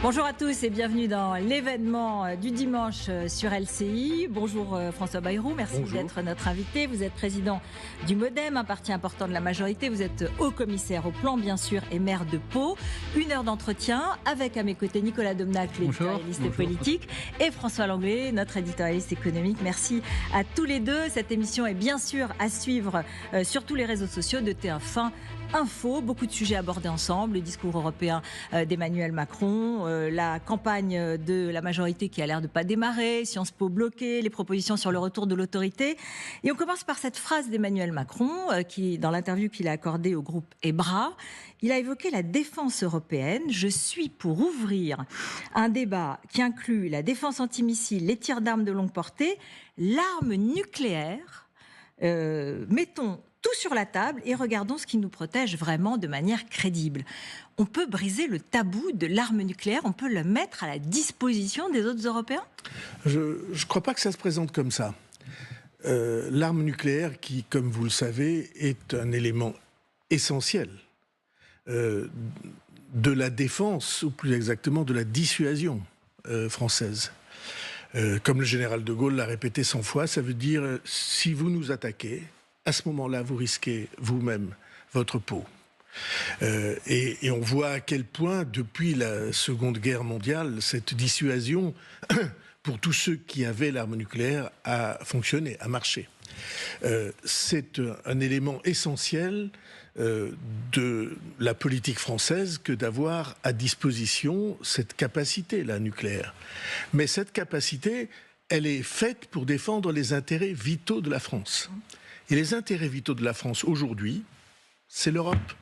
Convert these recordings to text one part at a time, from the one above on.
Bonjour à tous et bienvenue dans l'événement du dimanche sur LCI. Bonjour François Bayrou, merci d'être notre invité. Vous êtes président du MoDem, un parti important de la majorité. Vous êtes haut-commissaire au plan, bien sûr, et maire de Pau. 1 heure d'entretien avec à mes côtés Nicolas Domnac, l'éditorialiste politique, et François Langlais, notre éditorialiste économique. Merci à tous les deux. Cette émission est bien sûr à suivre sur tous les réseaux sociaux de TF1 Info. Beaucoup de sujets abordés ensemble, le discours européen d'Emmanuel Macron, la campagne de la majorité qui a l'air de pas démarrer, Sciences Po bloqué, les propositions sur le retour de l'autorité. Et on commence par cette phrase d'Emmanuel Macron qui, dans l'interview qu'il a accordée au groupe EBRA, il a évoqué la défense européenne. Je suis pour ouvrir un débat qui inclut la défense antimissile, les tirs d'armes de longue portée, l'arme nucléaire. Mettons tout sur la table et regardons ce qui nous protège vraiment de manière crédible. On peut briser le tabou de l'arme nucléaire, on peut le mettre à la disposition des autres Européens ? Je ne crois pas que ça se présente comme ça. L'arme nucléaire qui, comme vous le savez, est un élément essentiel de la défense, ou plus exactement de la dissuasion française. Comme le général de Gaulle l'a répété 100 fois, ça veut dire si vous nous attaquez, à ce moment-là, vous risquez vous-même votre peau. Et on voit à quel point, depuis la Seconde Guerre mondiale, cette dissuasion, pour tous ceux qui avaient l'arme nucléaire, a fonctionné, a marché. C'est un élément essentiel de la politique française que d'avoir à disposition cette capacité, la nucléaire. Mais cette capacité, elle est faite pour défendre les intérêts vitaux de la France. Et les intérêts vitaux de la France aujourd'hui, c'est l'Europe.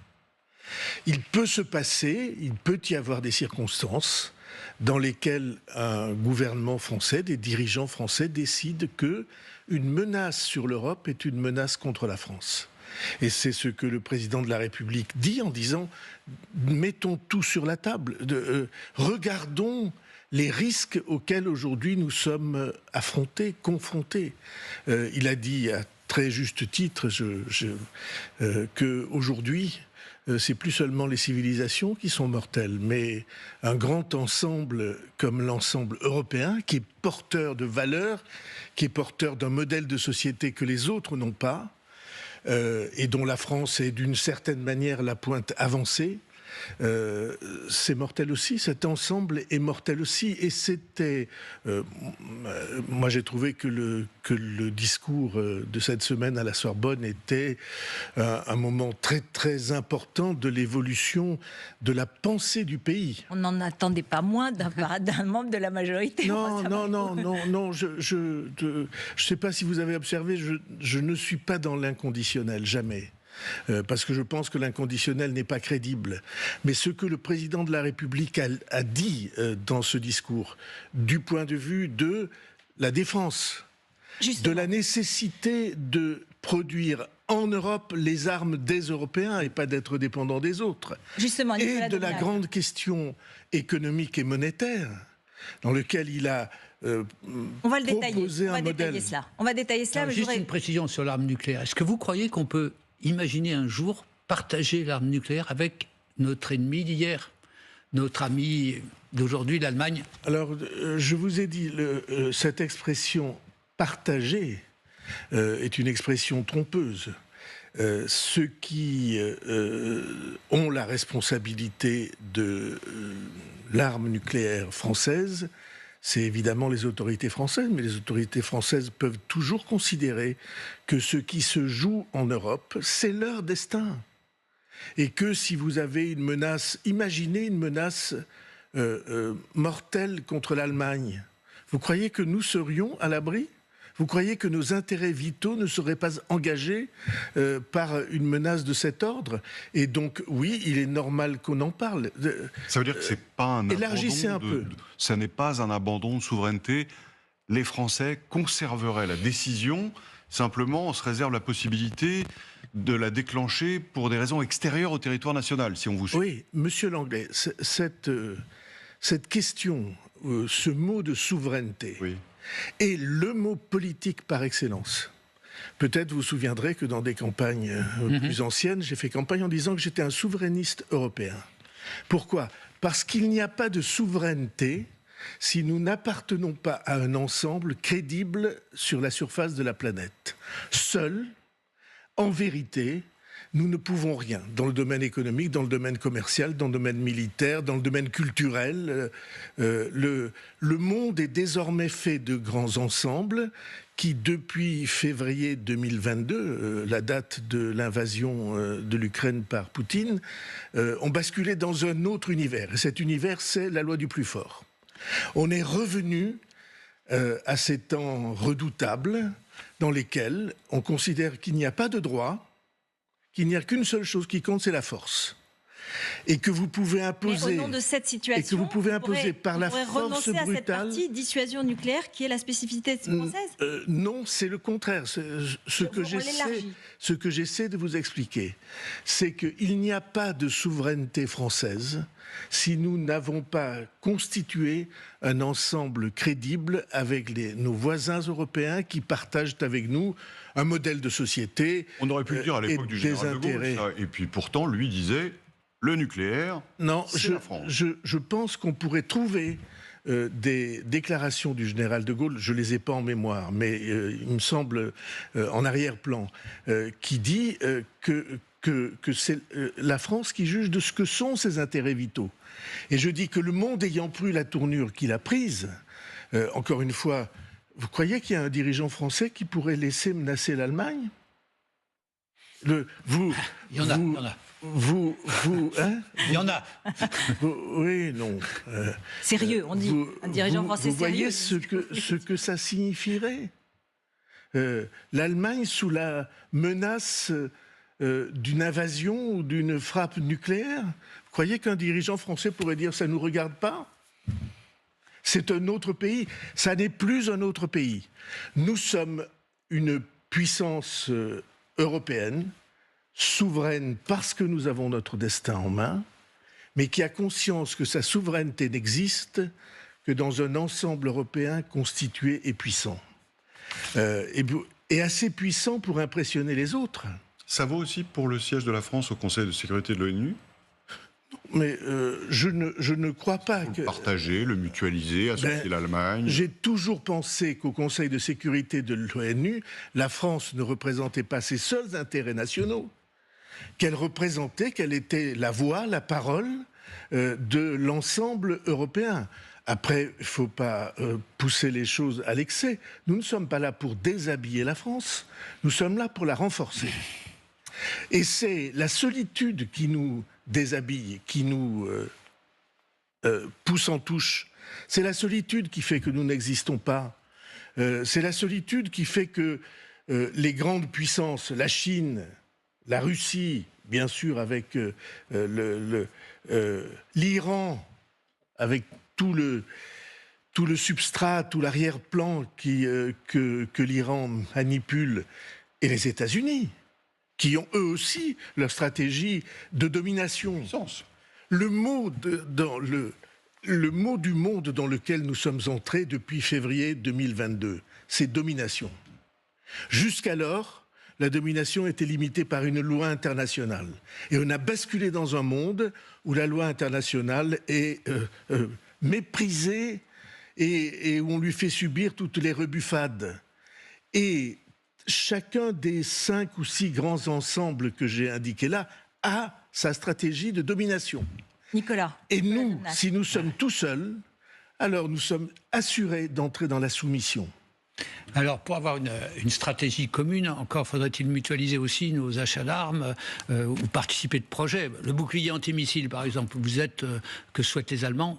Il peut se passer, il peut y avoir des circonstances dans lesquelles un gouvernement français, des dirigeants français décident que une menace sur l'Europe est une menace contre la France. Et c'est ce que le président de la République dit en disant « mettons tout sur la table, regardons les risques auxquels aujourd'hui nous sommes affrontés, confrontés ». Il a dit à très juste titre qu'aujourd'hui, c'est plus seulement les civilisations qui sont mortelles, mais un grand ensemble comme l'ensemble européen qui est porteur de valeurs, qui est porteur d'un modèle de société que les autres n'ont pas, et dont la France est d'une certaine manière la pointe avancée. C'est mortel aussi, cet ensemble est mortel aussi, et c'était... moi j'ai trouvé que le discours de cette semaine à la Sorbonne était un moment très très important de l'évolution de la pensée du pays. On n'en attendait pas moins d'un membre de la majorité. Non, je sais pas si vous avez observé, je ne suis pas dans l'inconditionnel, jamais. Parce que je pense que l'inconditionnel n'est pas crédible. Mais ce que le président de la République a dit dans ce discours, du point de vue de la défense, justement, de la nécessité de produire en Europe les armes des Européens et pas d'être dépendant des autres, justement, et de la grande question économique et monétaire, dans lequel il a on va le détailler. On va détailler cela. Juste une précision sur l'arme nucléaire. Est-ce que vous croyez qu'on peut imaginer un jour partager l'arme nucléaire avec notre ennemi d'hier, notre ami d'aujourd'hui, l'Allemagne ? Alors, je vous ai dit, cette expression « partager » est une expression trompeuse. Ceux qui ont la responsabilité de l'arme nucléaire française, c'est évidemment les autorités françaises, mais les autorités françaises peuvent toujours considérer que ce qui se joue en Europe, c'est leur destin. Et que si vous avez une menace, imaginez une menace mortelle contre l'Allemagne, vous croyez que nous serions à l'abri ? Vous croyez que nos intérêts vitaux ne seraient pas engagés par une menace de cet ordre ? Et donc, oui, il est normal qu'on en parle. Ça veut dire que c'est pas un élargissez un peu. Ça n'est pas un abandon de souveraineté. Les Français conserveraient la décision. Simplement, on se réserve la possibilité de la déclencher pour des raisons extérieures au territoire national, si on vous suit. Oui, Monsieur Langlais, cette question, ce mot de souveraineté... Oui. Et le mot politique par excellence. Peut-être vous vous souviendrez que dans des campagnes plus anciennes, j'ai fait campagne en disant que j'étais un souverainiste européen. Pourquoi ? Parce qu'il n'y a pas de souveraineté si nous n'appartenons pas à un ensemble crédible sur la surface de la planète. Seuls, en vérité, nous ne pouvons rien dans le domaine économique, dans le domaine commercial, dans le domaine militaire, dans le domaine culturel. Le monde est désormais fait de grands ensembles qui, depuis février 2022, la date de l'invasion de l'Ukraine par Poutine, ont basculé dans un autre univers. Et cet univers, c'est la loi du plus fort. On est revenu à ces temps redoutables dans lesquels on considère qu'il n'y a pas de droit, qu'il n'y a qu'une seule chose qui compte, c'est la force. Et que vous pouvez imposer. Mais au nom de cette situation, et que vous pouvez imposer par la force brutale. À cette partie dissuasion nucléaire qui est la spécificité française. Non, c'est le contraire. Ce que j'essaie de vous expliquer, c'est qu'il n'y a pas de souveraineté française si nous n'avons pas constitué un ensemble crédible avec nos voisins européens qui partagent avec nous un modèle de société. On aurait pu le dire à l'époque du général de Gaulle. Ça. Et puis pourtant, lui disait, le nucléaire, c'est la France. Je pense qu'on pourrait trouver des déclarations du général de Gaulle, je ne les ai pas en mémoire, mais il me semble en arrière-plan, qui dit que c'est la France qui juge de ce que sont ses intérêts vitaux. Et je dis que le monde ayant pris la tournure qu'il a prise, encore une fois, vous croyez qu'il y a un dirigeant français qui pourrait laisser menacer l'Allemagne ? Il y en a. Il y en a. Oui, non. Sérieux, on dit. Un dirigeant français vous sérieux. Vous voyez ce que ça signifierait ? L'Allemagne sous la menace d'une invasion ou d'une frappe nucléaire. Vous croyez qu'un dirigeant français pourrait dire « ça ne nous regarde pas » ? C'est un autre pays. Ça n'est plus un autre pays. Nous sommes une puissance européenne, souveraine parce que nous avons notre destin en main, mais qui a conscience que sa souveraineté n'existe que dans un ensemble européen constitué et puissant. Et assez puissant pour impressionner les autres. Ça vaut aussi pour le siège de la France au Conseil de sécurité de l'ONU ? Mais je ne crois pas que... Le partager, le mutualiser, associer l'Allemagne... J'ai toujours pensé qu'au Conseil de sécurité de l'ONU, la France ne représentait pas ses seuls intérêts nationaux, qu'elle était la voix, la parole de l'ensemble européen. Après, il ne faut pas pousser les choses à l'excès. Nous ne sommes pas là pour déshabiller la France, nous sommes là pour la renforcer. Et c'est la solitude qui nous déshabille, qui nous pousse en touche. C'est la solitude qui fait que nous n'existons pas. C'est la solitude qui fait que les grandes puissances, la Chine, la Russie, bien sûr avec l'Iran, avec tout le substrat, tout l'arrière-plan que l'Iran manipule, et les États-Unis, qui ont eux aussi leur stratégie de domination. Le mot du monde dans lequel nous sommes entrés depuis février 2022, c'est domination. Jusqu'alors, la domination était limitée par une loi internationale. Et on a basculé dans un monde où la loi internationale est méprisée et où on lui fait subir toutes les rebuffades. Et chacun des 5 ou 6 grands ensembles que j'ai indiqués là a sa stratégie de domination. Nicolas. Et nous, si nous sommes tout seuls, alors nous sommes assurés d'entrer dans la soumission. Alors, pour avoir une stratégie commune, encore faudrait-il mutualiser aussi nos achats d'armes ou participer de projets. Le bouclier antimissile, par exemple, vous êtes, que souhaitent les Allemands,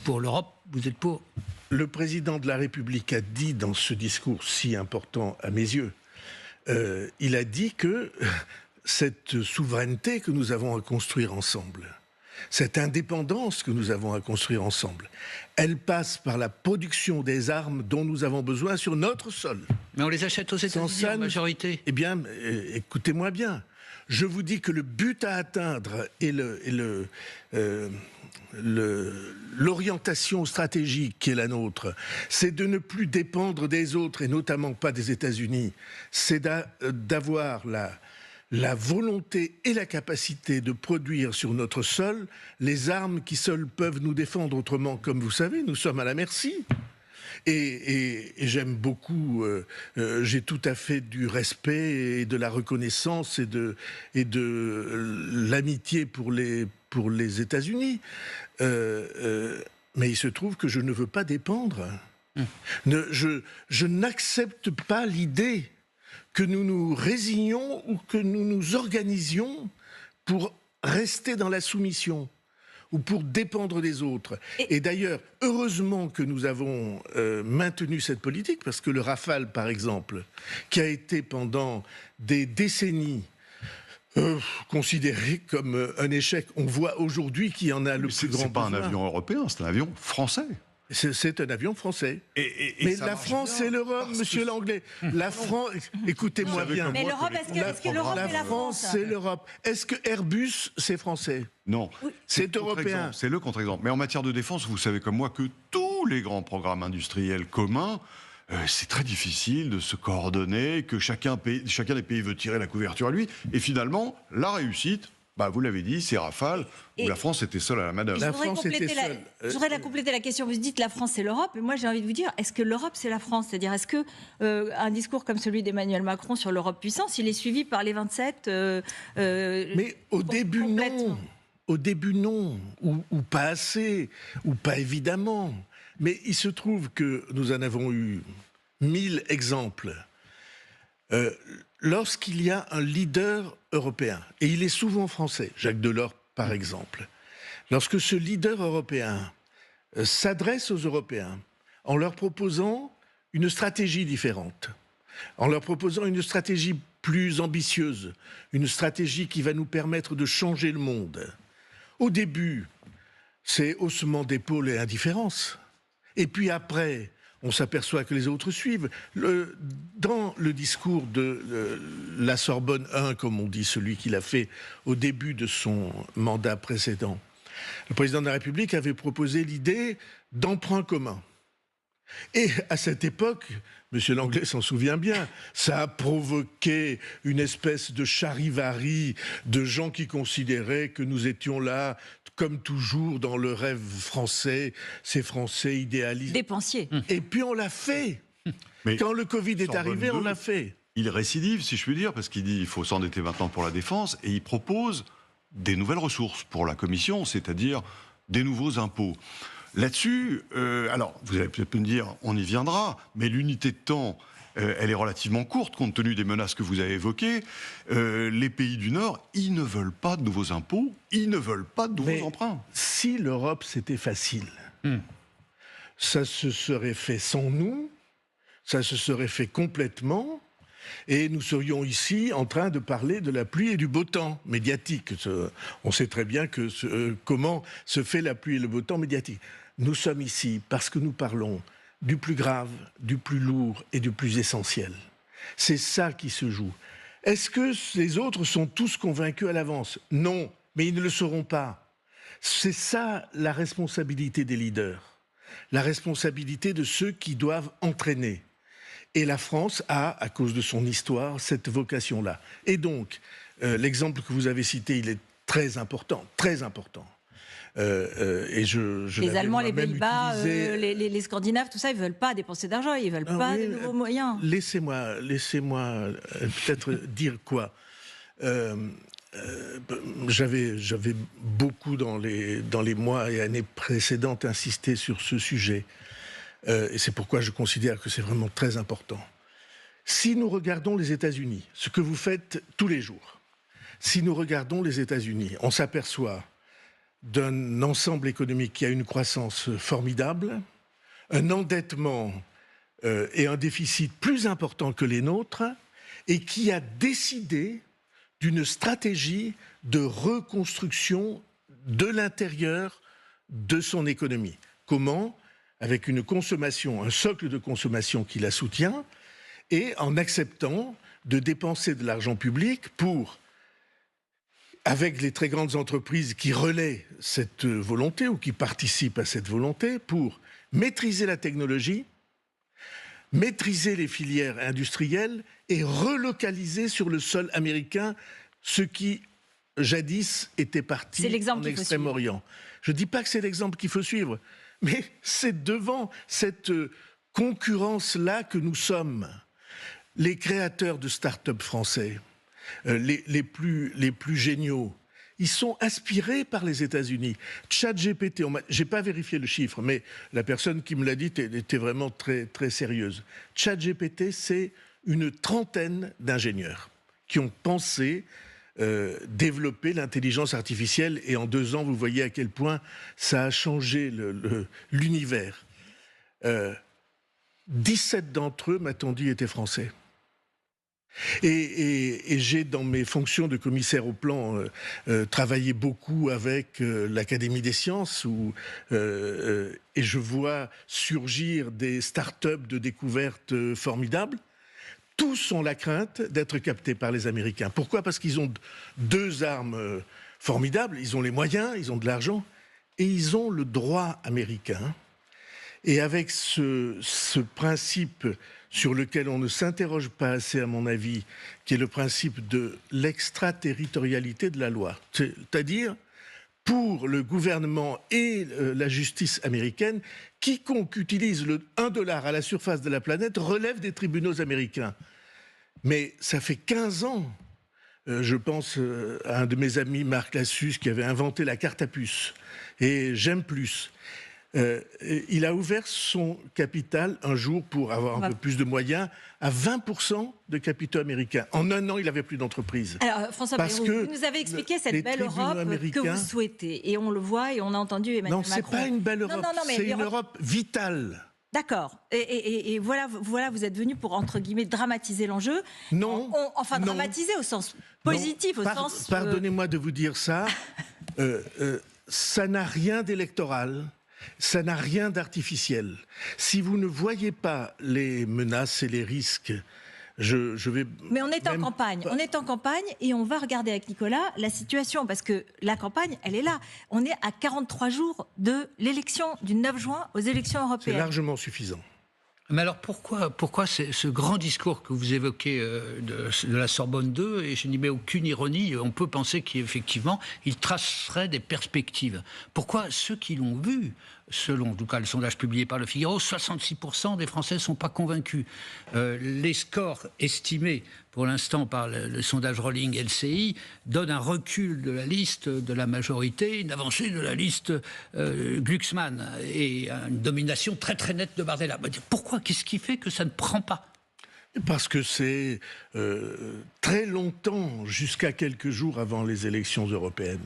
pour l'Europe, vous êtes pour ? Le président de la République a dit dans ce discours si important à mes yeux, il a dit que cette souveraineté que nous avons à construire ensemble, cette indépendance que nous avons à construire ensemble, elle passe par la production des armes dont nous avons besoin sur notre sol. Mais on les achète aux États-Unis en majorité. Eh bien, écoutez-moi bien. Je vous dis que le but à atteindre et l'orientation stratégique qui est la nôtre, c'est de ne plus dépendre des autres, et notamment pas des États-Unis. C'est d'avoir la volonté et la capacité de produire sur notre sol les armes qui seules peuvent nous défendre. Autrement, comme vous savez, nous sommes à la merci. Et j'aime beaucoup, j'ai tout à fait du respect et de la reconnaissance et de l'amitié pour les États-Unis. Mais il se trouve que je ne veux pas dépendre. Je n'accepte pas l'idée que nous nous résignions ou que nous nous organisions pour rester dans la soumission ou pour dépendre des autres. Et d'ailleurs, heureusement que nous avons maintenu cette politique, parce que le Rafale, par exemple, qui a été pendant des décennies considéré comme un échec, on voit aujourd'hui qu'il y en a le plus grand besoin. C'est pas un avion européen, c'est un avion français. C'est un avion français. Mais la France et l'Europe, monsieur Langlais. La France, écoutez-moi bien. Mais l'Europe, est-ce que l'Europe et la France, c'est l'Europe. Est-ce que Airbus, c'est français? Non. C'est européen. C'est le contre-exemple. Mais en matière de défense, vous savez comme moi que tous les grands programmes industriels communs, c'est très difficile de se coordonner, que chacun des pays veut tirer la couverture à lui. Et finalement, la réussite, vous l'avez dit, c'est Rafale, où la France était seule à la manœuvre. Je voudrais compléter la question. Vous dites la France, c'est l'Europe. Et moi, j'ai envie de vous dire, est-ce que l'Europe, c'est la France? C'est-à-dire, est-ce que un discours comme celui d'Emmanuel Macron sur l'Europe puissance, il est suivi par les 27 Mais au début, non. Au début, non. Ou pas assez. Ou pas évidemment. Mais il se trouve que nous en avons eu 1000 exemples. Lorsqu'il y a un leader européen, et il est souvent français, Jacques Delors par exemple, lorsque ce leader européen s'adresse aux Européens en leur proposant une stratégie différente, en leur proposant une stratégie plus ambitieuse, une stratégie qui va nous permettre de changer le monde, au début, c'est haussement d'épaule et indifférence. Et puis après, on s'aperçoit que les autres suivent. Dans le discours de la Sorbonne 1, comme on dit, celui qu'il a fait au début de son mandat précédent, le président de la République avait proposé l'idée d'emprunt commun. Et à cette époque, M. Langlais s'en souvient bien, ça a provoqué une espèce de charivari de gens qui considéraient que nous étions là, comme toujours, dans le rêve français, ces Français idéalistes. Dépensiers. Et puis on l'a fait. Mais quand le Covid est arrivé, on l'a fait. Il récidive, si je puis dire, parce qu'il dit qu'il faut s'endetter maintenant pour la défense, et il propose des nouvelles ressources pour la Commission, c'est-à-dire des nouveaux impôts. Là-dessus, alors, vous allez peut-être me dire, on y viendra, mais l'unité de temps, elle est relativement courte, compte tenu des menaces que vous avez évoquées. Les pays du Nord, ils ne veulent pas de nouveaux impôts, ils ne veulent pas de nouveaux emprunts. Si l'Europe, c'était facile, ça se serait fait sans nous, ça se serait fait complètement, et nous serions ici en train de parler de la pluie et du beau temps médiatique. On sait très bien comment se fait la pluie et le beau temps médiatique. Nous sommes ici parce que nous parlons du plus grave, du plus lourd et du plus essentiel. C'est ça qui se joue. Est-ce que les autres sont tous convaincus à l'avance? Non, mais ils ne le seront pas. C'est ça la responsabilité des leaders, la responsabilité de ceux qui doivent entraîner. Et la France a, à cause de son histoire, cette vocation-là. Et donc, l'exemple que vous avez cité, il est très important, très important. Et les Allemands, les Pays-Bas, les Scandinaves, tout ça, ils ne veulent pas dépenser d'argent, ils ne veulent pas de nouveaux moyens. Laissez-moi peut-être dire quoi. J'avais beaucoup dans les mois et années précédentes insisté sur ce sujet. Et c'est pourquoi je considère que c'est vraiment très important. Si nous regardons les États-Unis, ce que vous faites tous les jours, si nous regardons les États-Unis, on s'aperçoit d'un ensemble économique qui a une croissance formidable, un endettement et un déficit plus important que les nôtres, et qui a décidé d'une stratégie de reconstruction de l'intérieur de son économie. Comment ? Avec une consommation, un socle de consommation qui la soutient, et en acceptant de dépenser de l'argent public pour, avec les très grandes entreprises qui relaient cette volonté ou qui participent à cette volonté, pour maîtriser la technologie, maîtriser les filières industrielles et relocaliser sur le sol américain ce qui, jadis, était parti en Extrême-Orient. Je ne dis pas que c'est l'exemple qu'il faut suivre, mais c'est devant cette concurrence-là que nous sommes. Les créateurs de start-up français, les plus géniaux, ils sont inspirés par les États-Unis. ChatGPT, j'ai pas vérifié le chiffre, mais la personne qui me l'a dit était vraiment très, très sérieuse. ChatGPT, c'est une trentaine d'ingénieurs qui ont pensé développer l'intelligence artificielle. Et en 2 ans, vous voyez à quel point ça a changé l'univers. 17 d'entre eux, m'a-t-on dit, étaient français. Et j'ai, dans mes fonctions de commissaire au plan, travaillé beaucoup avec l'Académie des sciences, et je vois surgir des start-up de découverte formidables. Tous ont la crainte d'être captés par les Américains. Pourquoi ? Parce qu'ils ont 2 armes formidables, ils ont les moyens, ils ont de l'argent, et ils ont le droit américain. Et avec ce principe sur lequel on ne s'interroge pas assez, à mon avis, qui est le principe de l'extraterritorialité de la loi. C'est-à-dire, pour le gouvernement et la justice américaine, quiconque utilise le $1 à la surface de la planète relève des tribunaux américains. Mais ça fait 15 ans, je pense à un de mes amis, Marc Lassus, qui avait inventé la carte à puce, et J'aime plus. Il a ouvert son capital un jour pour avoir un peu plus de moyens à 20% de capitaux américains. En 1 an, il n'avait plus d'entreprise. Alors, François Bayrou, vous nous avez expliqué cette belle Europe que vous souhaitez. Et on le voit et on a entendu Emmanuel Macron. Non, ce n'est pas une belle Europe, c'est une Europe vitale. D'accord. Et voilà, vous êtes venu pour, entre guillemets, dramatiser l'enjeu. Non. Dramatiser au sens positif, au sens... Pardonnez-moi de vous dire ça. Ça n'a rien d'électoral. Ça n'a rien d'artificiel. Si vous ne voyez pas les menaces et les risques, je vais... Mais on est en campagne. On est en campagne et on va regarder avec Nicolas la situation, parce que la campagne, elle est là. On est à 43 jours de l'élection du 9 juin aux élections européennes. C'est largement suffisant. Mais alors pourquoi ce grand discours que vous évoquez de la Sorbonne 2, et je n'y mets aucune ironie, on peut penser qu'effectivement, il tracerait des perspectives. Pourquoi ceux qui l'ont vu, selon en tout cas le sondage publié par Le Figaro, 66% des Français ne sont pas convaincus. Les scores estimés pour l'instant par le sondage Rolling LCI donnent un recul de la liste de la majorité, une avancée de la liste Glucksmann et une domination très très nette de Bardella. Pourquoi ? Qu'est-ce qui fait que ça ne prend pas ? Parce que c'est très longtemps, jusqu'à quelques jours avant les élections européennes,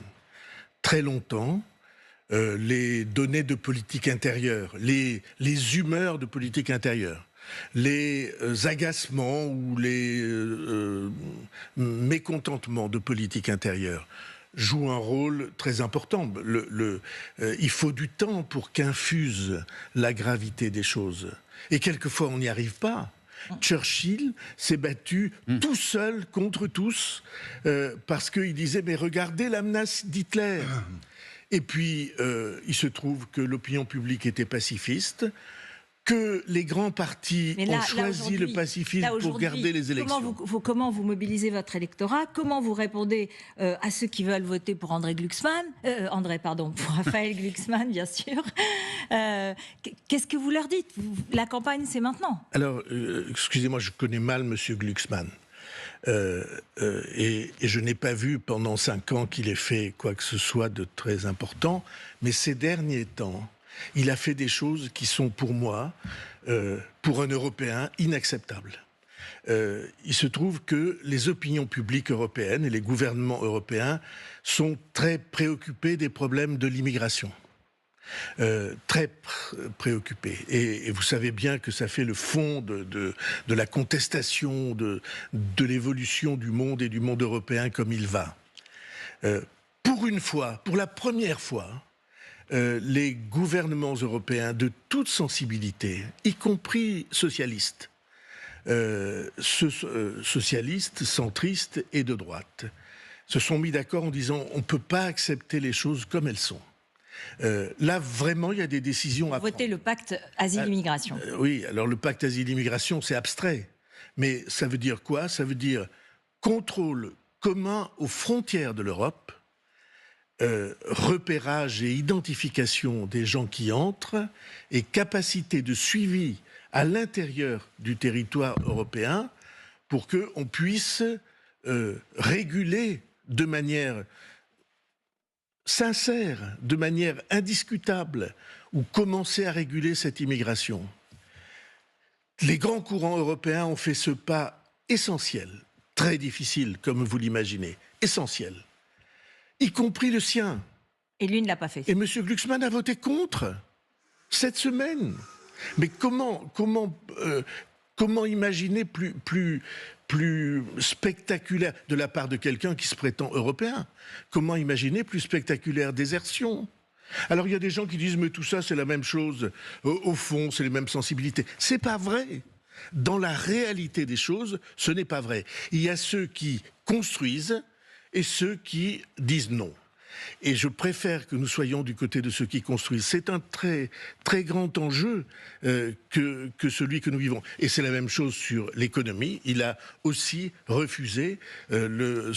très longtemps, les données de politique intérieure, les humeurs de politique intérieure, les agacements ou les mécontentements de politique intérieure jouent un rôle très important. Il faut du temps pour qu'infuse la gravité des choses. Et quelquefois, on n'y arrive pas. Churchill s'est battu tout seul contre tous parce qu'il disait « mais regardez la menace d'Hitler ». Et puis, il se trouve que l'opinion publique était pacifiste, que les grands partis ont choisi le pacifisme pour garder les élections. Comment vous mobilisez votre électorat ? Comment vous répondez à ceux qui veulent voter pour pour Raphaël Glucksmann, bien sûr. Qu'est-ce que vous leur dites ? La campagne, c'est maintenant. Alors, excusez-moi, je connais mal M. Glucksmann. Et je n'ai pas vu pendant 5 ans qu'il ait fait quoi que ce soit de très important. Mais ces derniers temps, il a fait des choses qui sont pour moi, pour un Européen, inacceptables. Il se trouve que les opinions publiques européennes et les gouvernements européens sont très préoccupés des problèmes de l'immigration. Très préoccupés. Et vous savez bien que ça fait le fond de la contestation de l'évolution du monde et du monde européen comme il va. Pour une fois, pour la première fois, les gouvernements européens de toute sensibilité, y compris socialistes, socialistes, centristes et de droite, se sont mis d'accord en disant on ne peut pas accepter les choses comme elles sont. Là, vraiment, il y a des décisions à prendre. Voter le pacte asile-immigration. Oui, alors le pacte asile-immigration, c'est abstrait. Mais ça veut dire quoi? Ça veut dire contrôle commun aux frontières de l'Europe, repérage et identification des gens qui entrent et capacité de suivi à l'intérieur du territoire européen pour qu'on puisse réguler de manière sincère, de manière indiscutable, ou commencer à réguler cette immigration. Les grands courants européens ont fait ce pas essentiel, très difficile, comme vous l'imaginez, essentiel, y compris le sien. Et lui ne l'a pas fait. Et M. Glucksmann a voté contre cette semaine. Mais comment imaginer plus spectaculaire de la part de quelqu'un qui se prétend européen? Comment imaginer plus spectaculaire désertion? Alors il y a des gens qui disent mais tout ça c'est la même chose, au fond c'est les mêmes sensibilités. C'est pas vrai. Dans la réalité des choses, ce n'est pas vrai. Il y a ceux qui construisent et ceux qui disent non. Et je préfère que nous soyons du côté de ceux qui construisent. C'est un très, très grand enjeu que celui que nous vivons. Et c'est la même chose sur l'économie. Il a aussi refusé le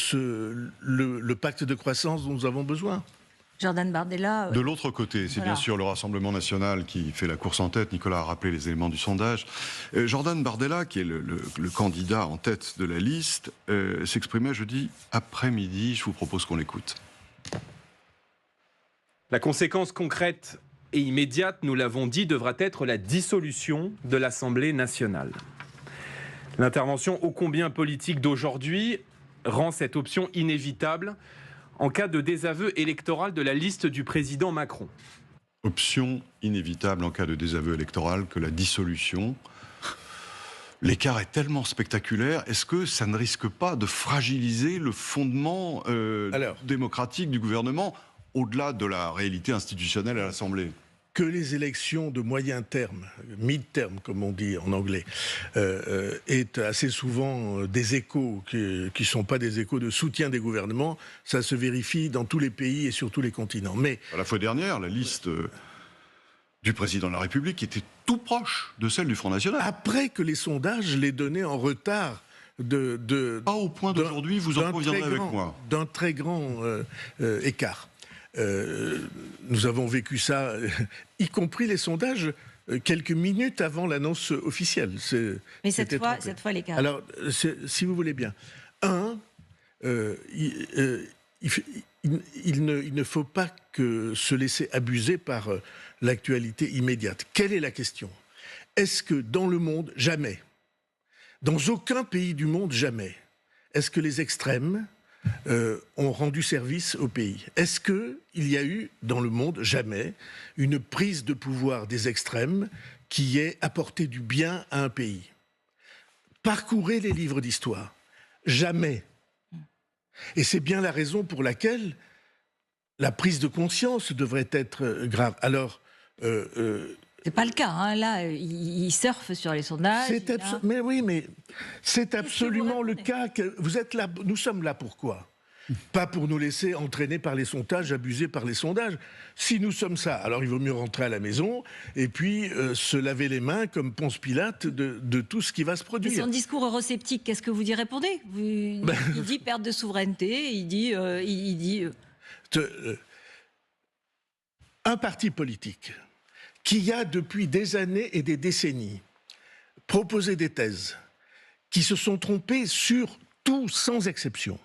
pacte de croissance dont nous avons besoin. Jordan Bardella. De l'autre côté, c'est bien sûr le Rassemblement national qui fait la course en tête. Nicolas a rappelé les éléments du sondage. Jordan Bardella, qui est le candidat en tête de la liste, s'exprimait jeudi après-midi. Je vous propose qu'on l'écoute. La conséquence concrète et immédiate, nous l'avons dit, devra être la dissolution de l'Assemblée nationale. L'intervention ô combien politique d'aujourd'hui rend cette option inévitable en cas de désaveu électoral de la liste du président Macron. Option inévitable en cas de désaveu électoral que la dissolution. L'écart est tellement spectaculaire, est-ce que ça ne risque pas de fragiliser le fondement démocratique du gouvernement au-delà de la réalité institutionnelle à l'Assemblée? Que les élections de moyen terme, mid-term comme on dit en anglais, est assez souvent des échos qui ne sont pas des échos de soutien des gouvernements, ça se vérifie dans tous les pays et sur tous les continents. Mais la fois dernière, la liste du président de la République était tout proche de celle du Front National. Après que les sondages les donnaient en retard pas au point d'aujourd'hui, vous en conviendrez avec moi. D'un très grand écart. Nous avons vécu ça, y compris les sondages, quelques minutes avant l'annonce officielle. Mais cette fois l'écart. Alors, si vous voulez bien, il ne faut pas se laisser abuser par l'actualité immédiate. Quelle est la question? Est-ce que dans le monde, jamais, dans aucun pays du monde, jamais, est-ce que les extrêmes ont rendu service au pays? Est-ce qu'il y a eu dans le monde, jamais, une prise de pouvoir des extrêmes qui ait apporté du bien à un pays? Parcourez les livres d'histoire. Jamais. Et c'est bien la raison pour laquelle la prise de conscience devrait être grave. Alors... c'est pas le cas, hein. Là, il surfe sur les sondages. Mais oui, mais c'est absolument le cas. Vous êtes là, nous sommes là pourquoi? Pas pour nous laisser entraîner par les sondages, abuser par les sondages. Si nous sommes ça, alors il vaut mieux rentrer à la maison et puis se laver les mains comme Ponce Pilate de tout ce qui va se produire. Et son discours eurosceptique, qu'est-ce que vous y répondez? Il dit perte de souveraineté, il dit... Un parti politique qui a depuis des années et des décennies proposé des thèses qui se sont trompées sur tout sans exception.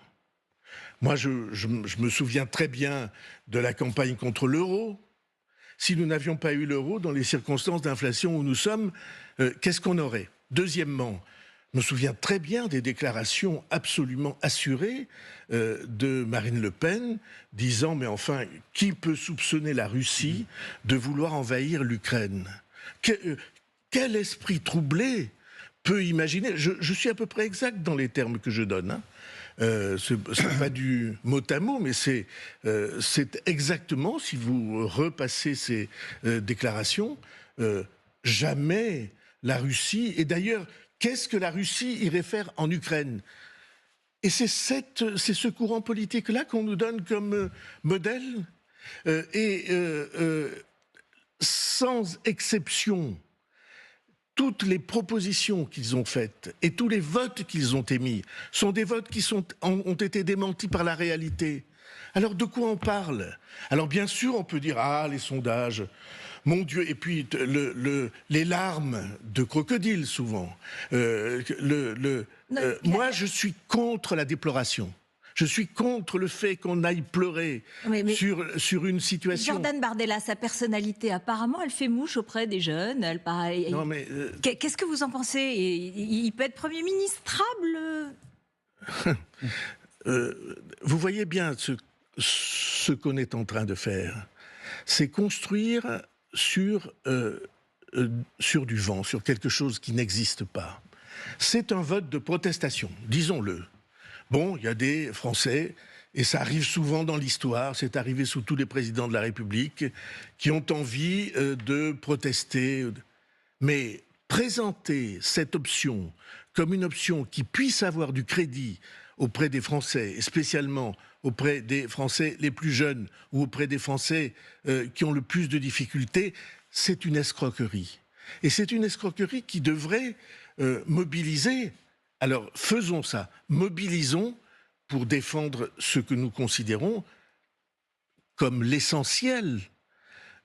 Moi, je me souviens très bien de la campagne contre l'euro. Si nous n'avions pas eu l'euro dans les circonstances d'inflation où nous sommes, qu'est-ce qu'on aurait? Deuxièmement, je me souviens très bien des déclarations absolument assurées de Marine Le Pen, disant « Mais enfin, qui peut soupçonner la Russie de vouloir envahir l'Ukraine » Quel esprit troublé peut imaginer? Je suis à peu près exact dans les termes que je donne. Hein. C'est pas du mot à mot, mais c'est exactement, si vous repassez ces déclarations, jamais la Russie... Et d'ailleurs... Qu'est-ce que la Russie irait faire en Ukraine? Et c'est ce courant politique-là qu'on nous donne comme modèle. Sans exception, toutes les propositions qu'ils ont faites et tous les votes qu'ils ont émis sont des votes qui ont été démentis par la réalité. Alors de quoi on parle? Alors bien sûr, on peut dire « Ah, les sondages, mon Dieu !» Et puis les larmes de crocodile, souvent. Moi, je suis contre la déploration. Je suis contre le fait qu'on aille pleurer sur une situation... Jordan Bardella, sa personnalité, apparemment, elle fait mouche auprès des jeunes. Non, mais qu'est-ce que vous en pensez? Il peut être Premier ministrable. Vous voyez bien ce qu'on est en train de faire. C'est construire sur du vent, sur quelque chose qui n'existe pas. C'est un vote de protestation, disons-le. Bon, il y a des Français, et ça arrive souvent dans l'histoire, c'est arrivé sous tous les présidents de la République, qui ont envie de protester. Mais présenter cette option comme une option qui puisse avoir du crédit auprès des Français, et spécialement auprès des Français les plus jeunes ou auprès des Français qui ont le plus de difficultés, c'est une escroquerie. Et c'est une escroquerie qui devrait mobiliser. Alors faisons ça, mobilisons pour défendre ce que nous considérons comme l'essentiel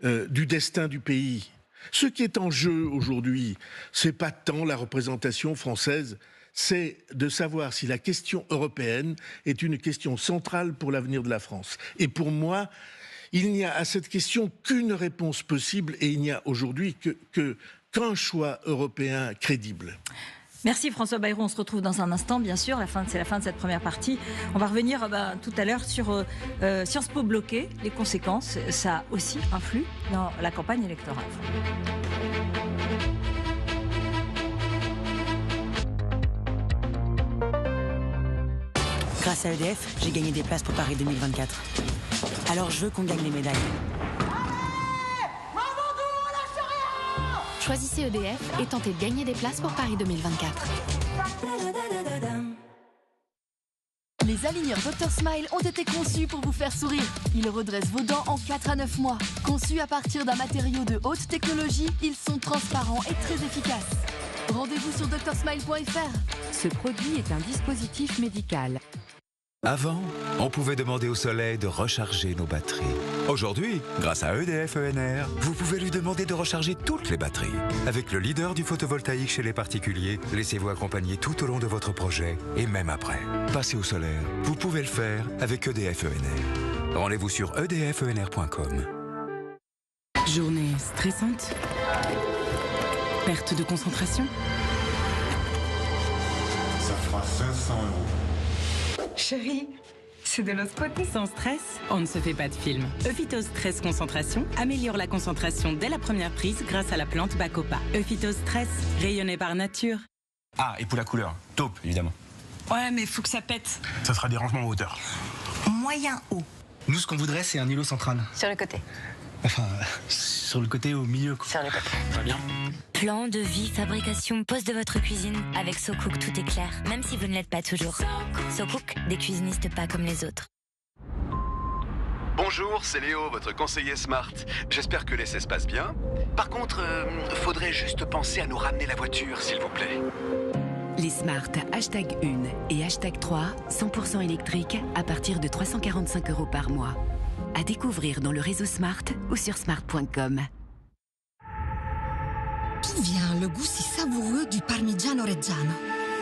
du destin du pays. Ce qui est en jeu aujourd'hui, c'est pas tant la représentation française, c'est de savoir si la question européenne est une question centrale pour l'avenir de la France. Et pour moi, il n'y a à cette question qu'une réponse possible et il n'y a aujourd'hui qu'un choix européen crédible. Merci François Bayrou, on se retrouve dans un instant, bien sûr, c'est la fin de cette première partie. On va revenir tout à l'heure sur Sciences Po bloqué, les conséquences, ça aussi influe dans la campagne électorale. Grâce à EDF, j'ai gagné des places pour Paris 2024. Alors je veux qu'on gagne les médailles. Choisissez EDF et tentez de gagner des places pour Paris 2024. Les aligneurs Dr Smile ont été conçus pour vous faire sourire. Ils redressent vos dents en 4 à 9 mois. Conçus à partir d'un matériau de haute technologie, ils sont transparents et très efficaces. Rendez-vous sur drsmile.fr. Ce produit est un dispositif médical. Avant, on pouvait demander au soleil de recharger nos batteries. Aujourd'hui, grâce à EDF ENR, vous pouvez lui demander de recharger toutes les batteries. Avec le leader du photovoltaïque chez les particuliers, laissez-vous accompagner tout au long de votre projet et même après. Passez au solaire, vous pouvez le faire avec EDF ENR. Rendez-vous sur edfenr.com. Journée stressante? Perte de concentration? Ça fera 500 €. Chérie, c'est de l'autre côté. Sans stress, on ne se fait pas de film. Euphytos Stress Concentration améliore la concentration dès la première prise grâce à la plante Bacopa. Euphytos Stress, rayonné par nature. Ah, et pour la couleur, taupe, évidemment. Ouais, mais faut que ça pète. Ça sera des rangements en hauteur. Moyen haut. Nous, ce qu'on voudrait, c'est un îlot central. Sur le côté. Enfin, sur le côté, au milieu, quoi. Sur le côté. Très bien. Plan, devis, fabrication, poste de votre cuisine. Avec SoCook, tout est clair, même si vous ne l'êtes pas toujours. SoCook, des cuisinistes pas comme les autres. Bonjour, c'est Léo, votre conseiller Smart. J'espère que l'essai se passe bien. Par contre, faudrait juste penser à nous ramener la voiture, s'il vous plaît. Les Smart #1 et #3, 100% électriques à partir de 345 € par mois. À découvrir dans le réseau Smart ou sur smart.com. D'où vient le goût si savoureux du Parmigiano Reggiano?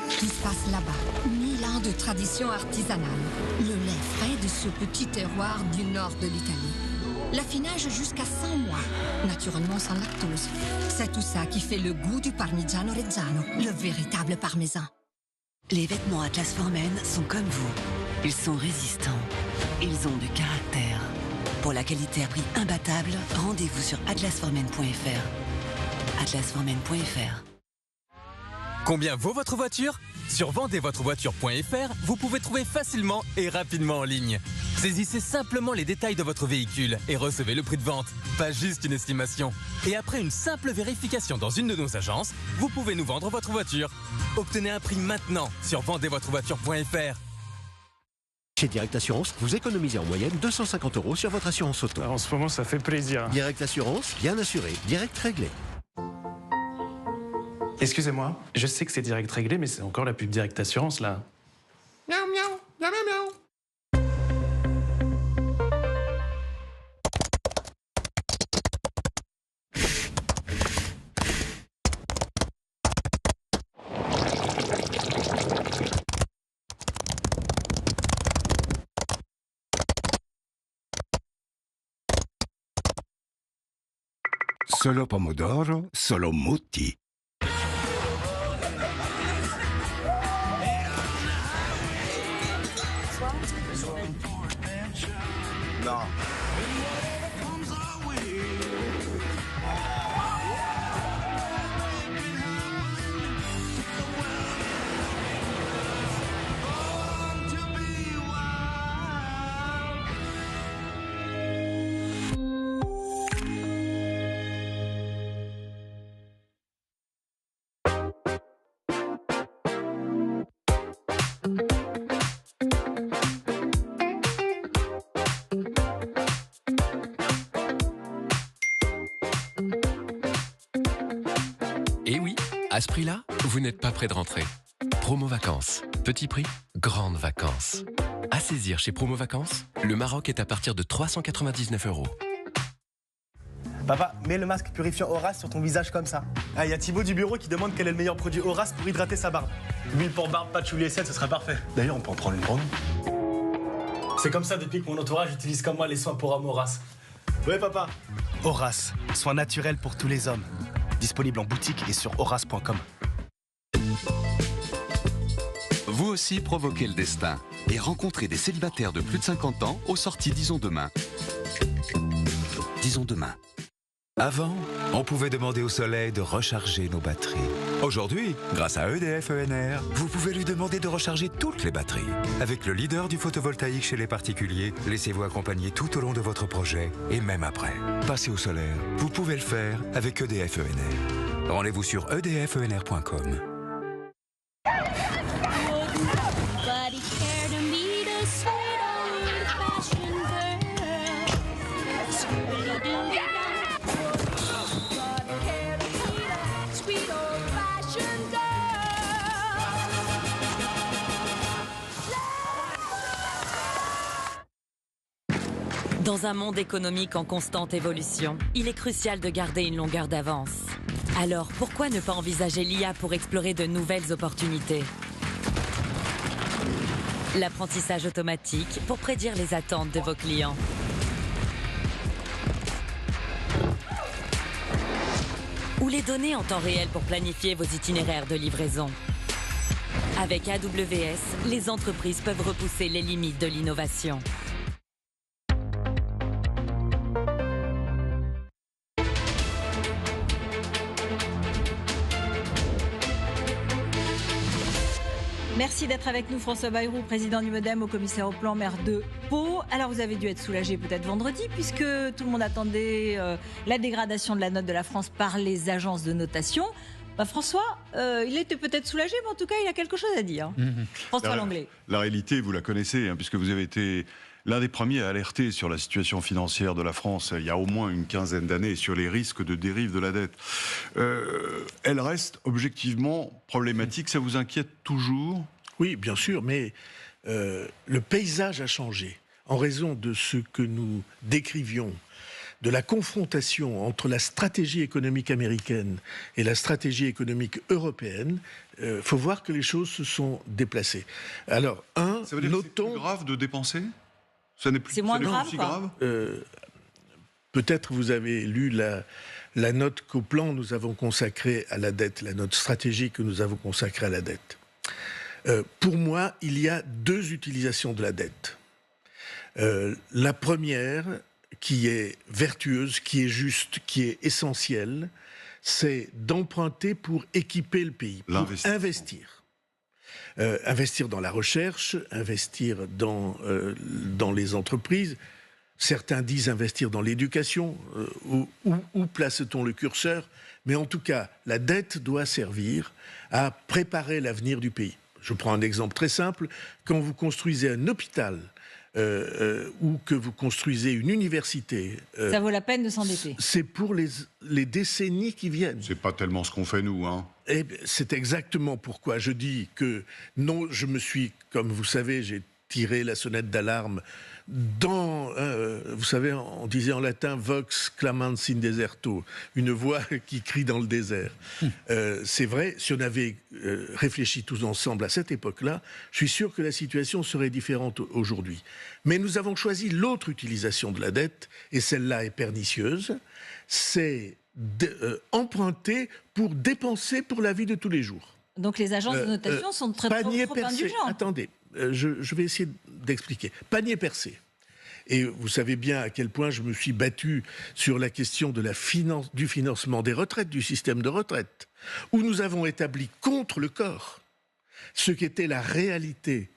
Qui se passe là-bas? 1000 ans de tradition artisanale. Le lait frais de ce petit terroir du nord de l'Italie. L'affinage jusqu'à 100 mois, naturellement sans lactose. C'est tout ça qui fait le goût du Parmigiano Reggiano, le véritable parmesan. Les vêtements Atlas for Men sont comme vous. Ils sont résistants. Ils ont du caractère. Pour la qualité à prix imbattable, rendez-vous sur atlasformen.fr. atlasformen.fr. Combien vaut votre voiture? Sur vendezvotrevoiture.fr, vous pouvez trouver facilement et rapidement en ligne. Saisissez simplement les détails de votre véhicule et recevez le prix de vente, pas juste une estimation. Et après une simple vérification dans une de nos agences, vous pouvez nous vendre votre voiture. Obtenez un prix maintenant sur vendezvotrevoiture.fr. Chez Direct Assurance, vous économisez en moyenne 250 € sur votre assurance auto. En ce moment, ça fait plaisir. Direct Assurance, bien assuré, direct réglé. Excusez-moi, je sais que c'est direct réglé, mais c'est encore la pub Direct Assurance, là. Miaou, miaou, miaou, miaou. Solo pomodoro, solo mutti. Non. Et oui, à ce prix-là, vous n'êtes pas près de rentrer. Promo Vacances. Petit prix, grandes vacances. À saisir chez Promo Vacances, le Maroc est à partir de 399 €. Papa, mets le masque purifiant Horace sur ton visage comme ça. Ah, il y a Thibaut du bureau qui demande quel est le meilleur produit Horace pour hydrater sa barbe. Huile pour barbe, patchouli et sel, ce sera parfait. D'ailleurs, on peut en prendre une pour nous. C'est comme ça depuis que mon entourage utilise comme moi les soins pour hommes Horace. Ouais, papa. Horace, soins naturels pour tous les hommes. Disponible en boutique et sur horace.com. Vous aussi provoquez le destin et rencontrez des célibataires de plus de 50 ans aux sorties Disons Demain. Disons Demain. Avant, on pouvait demander au soleil de recharger nos batteries. Aujourd'hui, grâce à EDF ENR, vous pouvez lui demander de recharger toutes les batteries. Avec le leader du photovoltaïque chez les particuliers, laissez-vous accompagner tout au long de votre projet et même après. Passez au solaire, vous pouvez le faire avec EDF ENR. Rendez-vous sur edfenr.com. Dans un monde économique en constante évolution, il est crucial de garder une longueur d'avance. Alors, pourquoi ne pas envisager l'IA pour explorer de nouvelles opportunités ? L'apprentissage automatique pour prédire les attentes de vos clients. Ou les données en temps réel pour planifier vos itinéraires de livraison. Avec AWS, les entreprises peuvent repousser les limites de l'innovation. Merci d'être avec nous, François Bayrou, président du Modem, au commissaire au plan, maire de Pau. Alors vous avez dû être soulagé peut-être vendredi, puisque tout le monde attendait la dégradation de la note de la France par les agences de notation. François, il était peut-être soulagé, mais en tout cas, il a quelque chose à dire. François Langlais. La réalité, vous la connaissez, puisque vous avez été l'un des premiers à alerter sur la situation financière de la France il y a au moins une quinzaine d'années, sur les risques de dérive de la dette. Elle reste objectivement problématique. Ça vous inquiète toujours ? Oui, bien sûr, mais le paysage a changé en raison de ce que nous décrivions, de la confrontation entre la stratégie économique américaine et la stratégie économique européenne. Faut voir que les choses se sont déplacées. Alors, ça veut dire que c'est plus grave de dépenser ? C'est moins grave, aussi grave. Peut-être vous avez lu la note qu'au plan nous avons consacrée à la dette, la note stratégique que nous avons consacrée à la dette. Pour moi, il y a deux utilisations de la dette. La première, qui est vertueuse, qui est juste, qui est essentielle, c'est d'emprunter pour équiper le pays, pour investir. Investir dans la recherche, investir dans les entreprises. Certains disent investir dans l'éducation. Où place-t-on le curseur ? Mais en tout cas, la dette doit servir à préparer l'avenir du pays. Je prends un exemple très simple. Quand vous construisez un hôpital ou que vous construisez une université... ça vaut la peine de s'endetter. C'est pour les décennies qui viennent. C'est pas tellement ce qu'on fait, nous, hein. c'est exactement pourquoi je dis que non, je me suis, comme vous savez, j'ai tiré la sonnette d'alarme dans, vous savez, on disait en latin vox clamans in deserto, une voix qui crie dans le désert. C'est vrai, si on avait réfléchi tous ensemble à cette époque-là, je suis sûr que la situation serait différente aujourd'hui. Mais nous avons choisi l'autre utilisation de la dette, et celle-là est pernicieuse, c'est emprunter pour dépenser pour la vie de tous les jours. Donc les agences de notation sont trop indulgentes. Attendez, je vais essayer d'expliquer. Panier percé. Et vous savez bien à quel point je me suis battu sur la question de du financement des retraites, du système de retraite, où nous avons établi contre le corps ce qu'était la réalité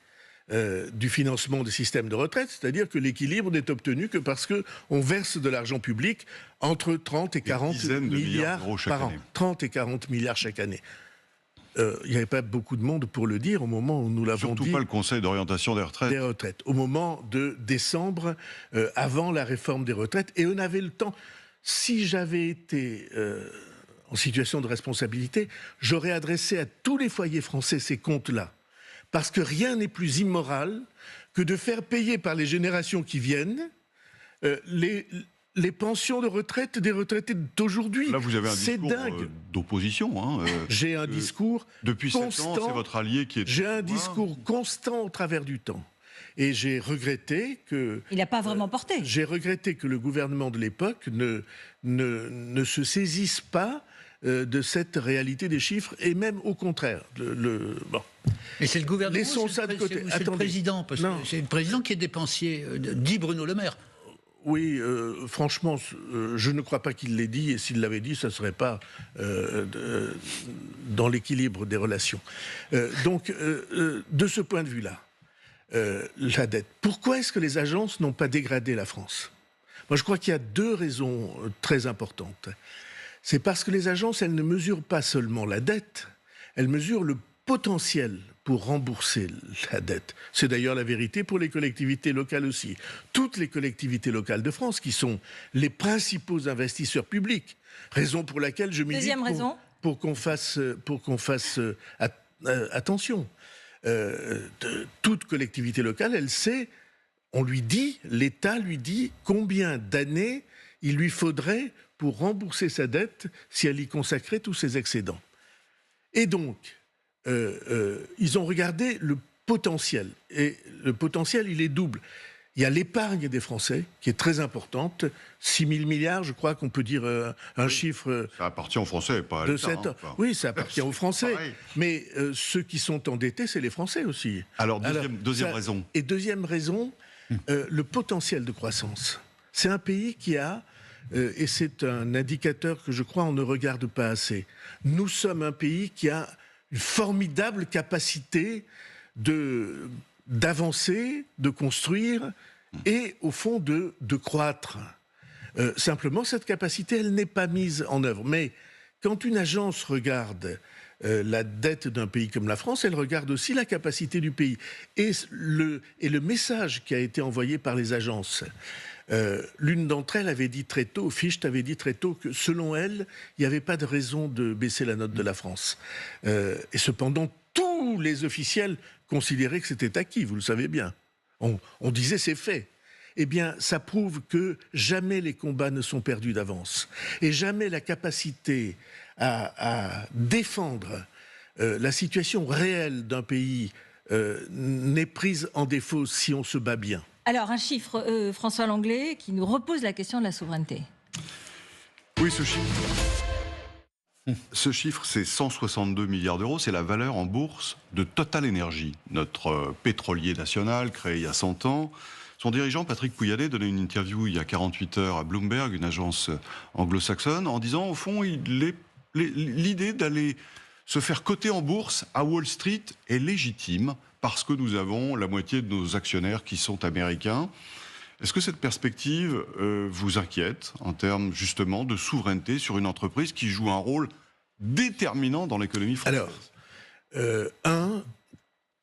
du financement des systèmes de retraite, c'est-à-dire que l'équilibre n'est obtenu que parce qu'on verse de l'argent public entre 30 et 40 milliards par an. 30 et 40 milliards chaque année. Il n'y avait pas beaucoup de monde pour le dire au moment où nous l'avons dit. Surtout pas le Conseil d'orientation des retraites. Au moment de décembre, avant la réforme des retraites. Et on avait le temps. Si j'avais été en situation de responsabilité, j'aurais adressé à tous les foyers français ces comptes-là. Parce que rien n'est plus immoral que de faire payer par les générations qui viennent les pensions de retraite des retraités d'aujourd'hui. Là, vous avez un discours d'opposition. J'ai un discours depuis constant. 7 ans, c'est votre allié qui est... J'ai un discours constant au travers du temps. Et j'ai regretté que... Il n'a pas vraiment porté. J'ai regretté que le gouvernement de l'époque ne se saisisse pas de cette réalité des chiffres, et même au contraire. Bon. Mais c'est le gouvernement, laissons ça de côté. C'est le président, parce que c'est le président qui est dépensier, dit Bruno Le Maire. Oui, franchement, je ne crois pas qu'il l'ait dit, et s'il l'avait dit, ça ne serait pas dans l'équilibre des relations. Donc, de ce point de vue-là, la dette. Pourquoi est-ce que les agences n'ont pas dégradé la France ? Moi, je crois qu'il y a deux raisons très importantes. C'est parce que les agences, elles ne mesurent pas seulement la dette, elles mesurent le potentiel pour rembourser la dette. C'est d'ailleurs la vérité pour les collectivités locales aussi. Toutes les collectivités locales de France qui sont les principaux investisseurs publics. Raison pour laquelle je milite pour qu'on fasse attention. Toute collectivité locale, elle sait, l'État lui dit combien d'années il lui faudrait pour rembourser sa dette si elle y consacrait tous ses excédents. Et donc, ils ont regardé le potentiel. Et le potentiel, il est double. Il y a l'épargne des Français, qui est très importante. 6 000 milliards, je crois qu'on peut dire un chiffre... Ça appartient aux Français, pas à l'État. Oui, ça appartient aux Français. Mais ceux qui sont endettés, c'est les Français aussi. Alors, deuxième raison. Et deuxième raison, le potentiel de croissance. C'est un pays qui a... et c'est un indicateur que je crois on ne regarde pas assez. Nous sommes un pays qui a une formidable capacité d'avancer, de construire et au fond de croître. Simplement, cette capacité, elle n'est pas mise en œuvre. Mais quand une agence regarde la dette d'un pays comme la France, elle regarde aussi la capacité du pays. Et le message qui a été envoyé par les agences... l'une d'entre elles avait dit très tôt, Fichte avait dit très tôt que selon elle, il n'y avait pas de raison de baisser la note de la France. Et cependant, tous les officiels considéraient que c'était acquis, vous le savez bien. On disait c'est fait. Eh bien, ça prouve que jamais les combats ne sont perdus d'avance. Et jamais la capacité à défendre la situation réelle d'un pays n'est prise en défaut si on se bat bien. Alors, un chiffre, François Langlais, qui nous repose la question de la souveraineté. Oui, ce chiffre, c'est 162 milliards d'euros. C'est la valeur en bourse de Total Energy, notre pétrolier national créé il y a 100 ans. Son dirigeant, Patrick Pouyanné, donnait une interview il y a 48 heures à Bloomberg, une agence anglo-saxonne, en disant, au fond, l'idée d'aller se faire coter en bourse à Wall Street est légitime, parce que nous avons la moitié de nos actionnaires qui sont américains. Est-ce que cette perspective vous inquiète en termes justement de souveraineté sur une entreprise qui joue un rôle déterminant dans l'économie française ? Alors,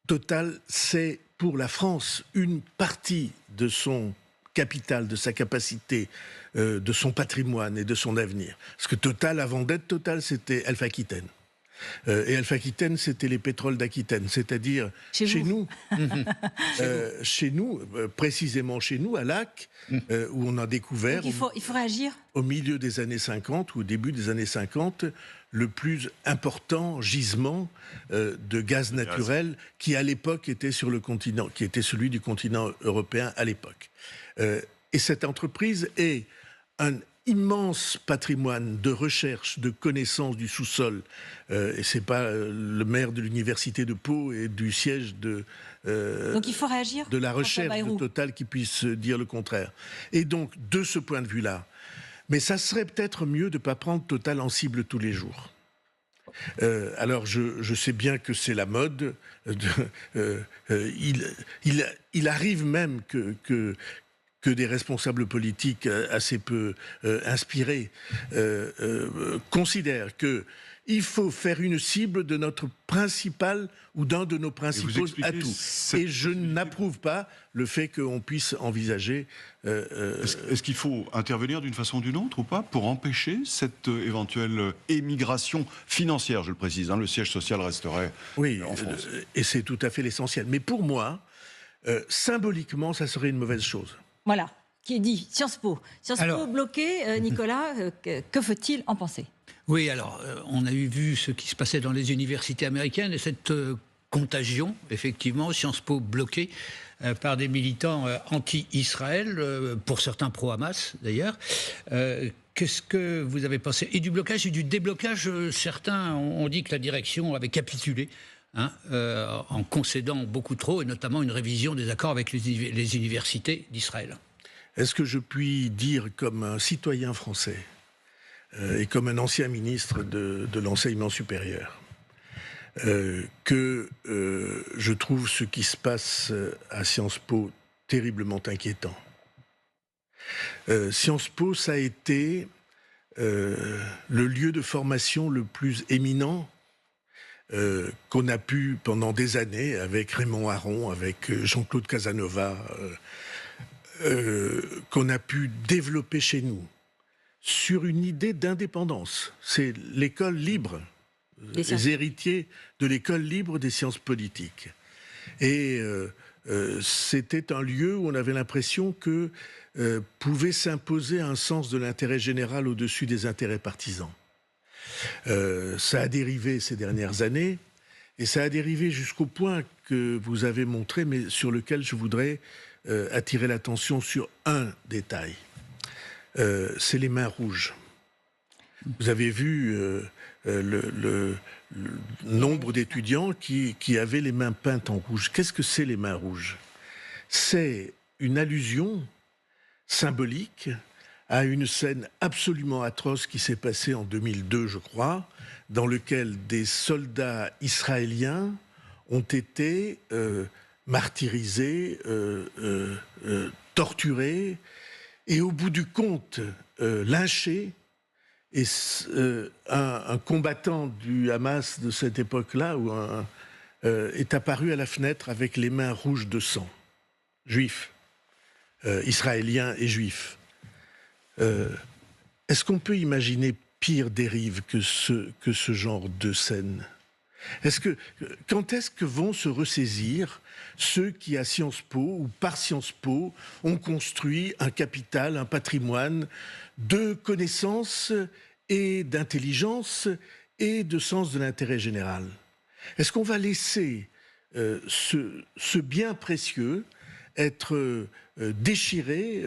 Total, c'est pour la France une partie de son capital, de sa capacité, de son patrimoine et de son avenir. Parce que Total, avant d'être Total, c'était Alpha Aquitaine. Et Alpha-Aquitaine, c'était les pétroles d'Aquitaine, c'est-à-dire chez nous, précisément chez nous, à Lac, où on a découvert, donc il faut réagir au milieu des années 50 ou au début des années 50, le plus important gisement de gaz naturel qui, à l'époque, était sur le continent, qui était celui du continent européen à l'époque. Et cette entreprise est un immense patrimoine de recherche, de connaissance du sous-sol. Et c'est pas le maire de l'université de Pau et du siège de donc il faut réagir, de la recherche de Total qui puisse dire le contraire. Et donc, de ce point de vue-là, mais ça serait peut-être mieux de ne pas prendre Total en cible tous les jours. Alors, je sais bien que c'est la mode. Il arrive même que des responsables politiques assez peu inspirés considèrent qu'il faut faire une cible de notre principal ou d'un de nos principaux atouts. Et je n'approuve pas le fait qu'on puisse envisager... Est-ce qu'il faut intervenir d'une façon ou d'une autre ou pas pour empêcher cette éventuelle émigration financière, je le précise, le siège social resterait en France. Et c'est tout à fait l'essentiel. Mais pour moi, symboliquement, ça serait une mauvaise chose. Voilà, qui est dit. Sciences Po. Sciences Po bloqué, Nicolas, que faut-il en penser ? Oui, alors, on a vu ce qui se passait dans les universités américaines et cette contagion, effectivement, Sciences Po bloqué par des militants anti-Israël, pour certains pro-Hamas d'ailleurs. Qu'est-ce que vous avez pensé ? Et du blocage et du déblocage, certains ont dit que la direction avait capitulé. En concédant beaucoup trop, et notamment une révision des accords avec les universités d'Israël. Est-ce que je puis dire, comme un citoyen français et comme un ancien ministre de l'enseignement supérieur, que je trouve ce qui se passe à Sciences Po terriblement inquiétant. Sciences Po, ça a été le lieu de formation le plus éminent qu'on a pu, pendant des années, avec Raymond Aron, avec Jean-Claude Casanova, qu'on a pu développer chez nous, sur une idée d'indépendance. C'est l'école libre, les héritiers de l'école libre des sciences politiques. Et c'était un lieu où on avait l'impression que pouvait s'imposer un sens de l'intérêt général au-dessus des intérêts partisans. Ça a dérivé ces dernières années, et ça a dérivé jusqu'au point que vous avez montré, mais sur lequel je voudrais attirer l'attention sur un détail. C'est les mains rouges. Vous avez vu le nombre d'étudiants qui avaient les mains peintes en rouge. Qu'est-ce que c'est les mains rouges ? C'est une allusion symbolique à une scène absolument atroce qui s'est passée en 2002, je crois, dans lequel des soldats israéliens ont été martyrisés, torturés, et au bout du compte, lynchés. Et un combattant du Hamas de cette époque-là est apparu à la fenêtre avec les mains rouges de sang. Juifs, israéliens et juifs. Est-ce qu'on peut imaginer pire dérive que ce genre de scène ? Quand est-ce que vont se ressaisir ceux qui, à Sciences Po ou par Sciences Po, ont construit un capital, un patrimoine de connaissances et d'intelligence et de sens de l'intérêt général ? Est-ce qu'on va laisser ce bien précieux être déchiré,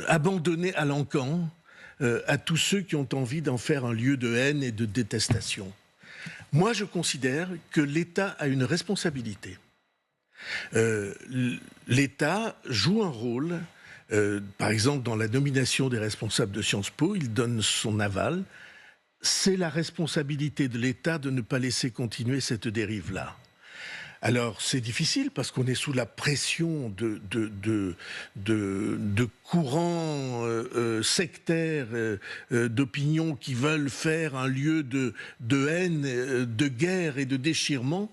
abandonné à l'encan à tous ceux qui ont envie d'en faire un lieu de haine et de détestation? Moi, je considère que l'État a une responsabilité. L'État joue un rôle, par exemple, dans la nomination des responsables de Sciences Po, il donne son aval. C'est la responsabilité de l'État de ne pas laisser continuer cette dérive-là. Alors, c'est difficile parce qu'on est sous la pression de courants sectaires, d'opinions qui veulent faire un lieu de haine, de guerre et de déchirement.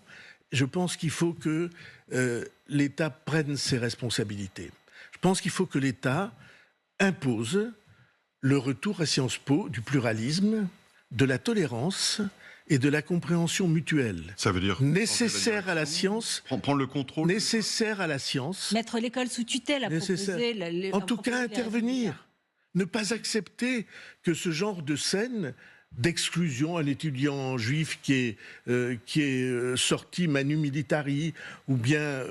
Je pense qu'il faut que l'État prenne ses responsabilités. Je pense qu'il faut que l'État impose le retour à Sciences Po du pluralisme, de la tolérance et de la compréhension mutuelle. Ça veut dire nécessaire à la science. Prendre le contrôle. Nécessaire à la science. Mettre l'école sous tutelle, à proposer. En tout cas, intervenir. Ne pas accepter que ce genre de scène d'exclusion, un étudiant juif qui est sorti manu militari, ou bien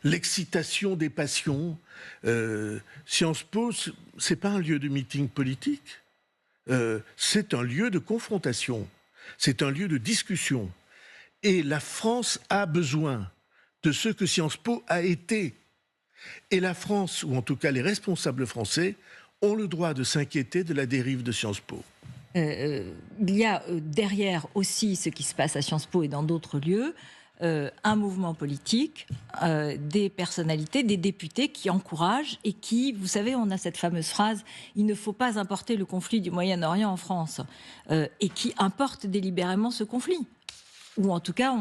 l'excitation des passions. Sciences Po, c'est pas un lieu de meeting politique. C'est un lieu de confrontation, c'est un lieu de discussion. Et la France a besoin de ce que Sciences Po a été. Et la France, ou en tout cas les responsables français, ont le droit de s'inquiéter de la dérive de Sciences Po. Il y a derrière aussi ce qui se passe à Sciences Po et dans d'autres lieux, un mouvement politique, des personnalités, des députés qui encouragent et qui, vous savez, on a cette fameuse phrase « il ne faut pas importer le conflit du Moyen-Orient en France » et qui importent délibérément ce conflit. Ou en tout cas,